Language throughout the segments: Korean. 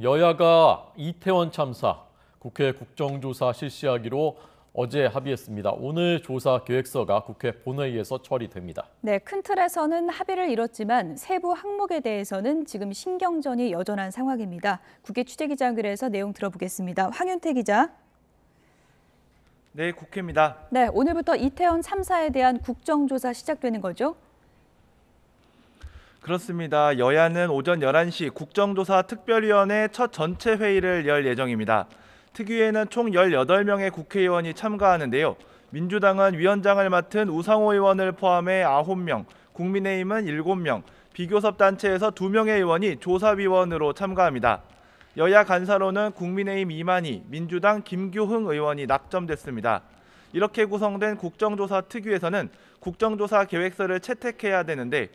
여야가 이태원 참사 국회 국정조사 실시하기로 어제 합의했습니다. 오늘 조사 계획서가 국회 본회의에서 처리됩니다. 네, 큰 틀에서는 합의를 이뤘지만 세부 항목에 대해서는 지금 신경전이 여전한 상황입니다. 국회 취재기자 연결해서 내용 들어보겠습니다. 황윤태 기자. 네, 국회입니다. 네, 오늘부터 이태원 참사에 대한 국정조사 시작되는 거죠? 그렇습니다. 여야는 오전 11시 국정조사 특별위원회 첫 전체 회의를 열 예정입니다. 특위에는 총 18명의 국회의원이 참가하는데요. 민주당은 위원장을 맡은 우상호 의원을 포함해 9명, 국민의힘은 7명, 비교섭단체에서 2명의 의원이 조사위원으로 참가합니다. 여야 간사로는 국민의힘 이만희, 민주당 김규흥 의원이 낙점됐습니다. 이렇게 구성된 국정조사 특위에서는 국정조사 계획서를 채택해야 되는데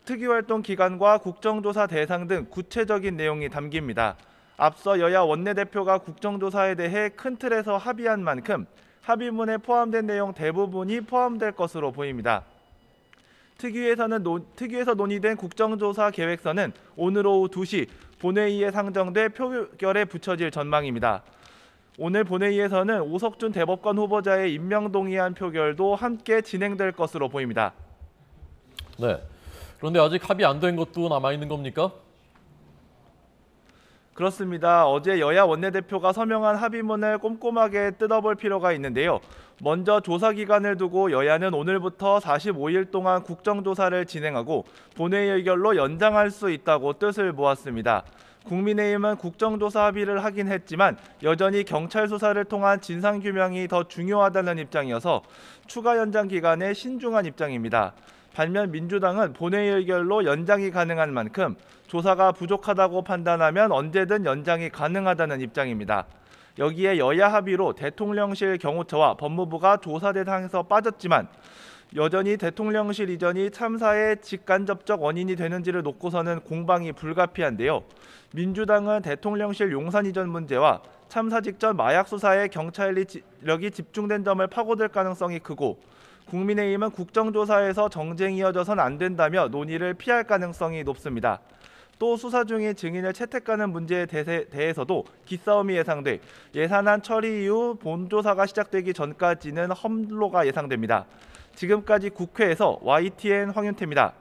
특위활동 기간과 국정조사 대상 등 구체적인 내용이 담깁니다. 앞서 여야 원내대표가 국정조사에 대해 큰 틀에서 합의한 만큼 합의문에 포함된 내용 대부분이 포함될 것으로 보입니다. 특위에서 논의된 국정조사 계획서는 오늘 오후 2시 본회의에 상정돼 표결에 붙여질 전망입니다. 오늘 본회의에서는 오석준 대법관 후보자의 임명 동의안 표결도 함께 진행될 것으로 보입니다. 네. 그런데 아직 합의 안 된 것도 남아있는 겁니까? 그렇습니다. 어제 여야 원내대표가 서명한 합의문을 꼼꼼하게 뜯어볼 필요가 있는데요. 먼저 조사 기간을 두고 여야는 오늘부터 45일 동안 국정조사를 진행하고 본회의 의결로 연장할 수 있다고 뜻을 모았습니다. 국민의힘은 국정조사 합의를 하긴 했지만 여전히 경찰 수사를 통한 진상규명이 더 중요하다는 입장이어서 추가 연장 기간에 신중한 입장입니다. 반면 민주당은 본회의 의결로 연장이 가능한 만큼 조사가 부족하다고 판단하면 언제든 연장이 가능하다는 입장입니다. 여기에 여야 합의로 대통령실 경호처와 법무부가 조사 대상에서 빠졌지만 여전히 대통령실 이전이 참사의 직간접적 원인이 되는지를 놓고서는 공방이 불가피한데요. 민주당은 대통령실 용산 이전 문제와 참사 직전 마약 수사에 경찰력이 집중된 점을 파고들 가능성이 크고 국민의힘은 국정조사에서 정쟁이 이어져선 안 된다며 논의를 피할 가능성이 높습니다. 또 수사 중인 증인을 채택하는 문제에 대해서도 기싸움이 예상돼 예산안 처리 이후 본조사가 시작되기 전까지는 험로가 예상됩니다. 지금까지 국회에서 YTN 황윤태입니다.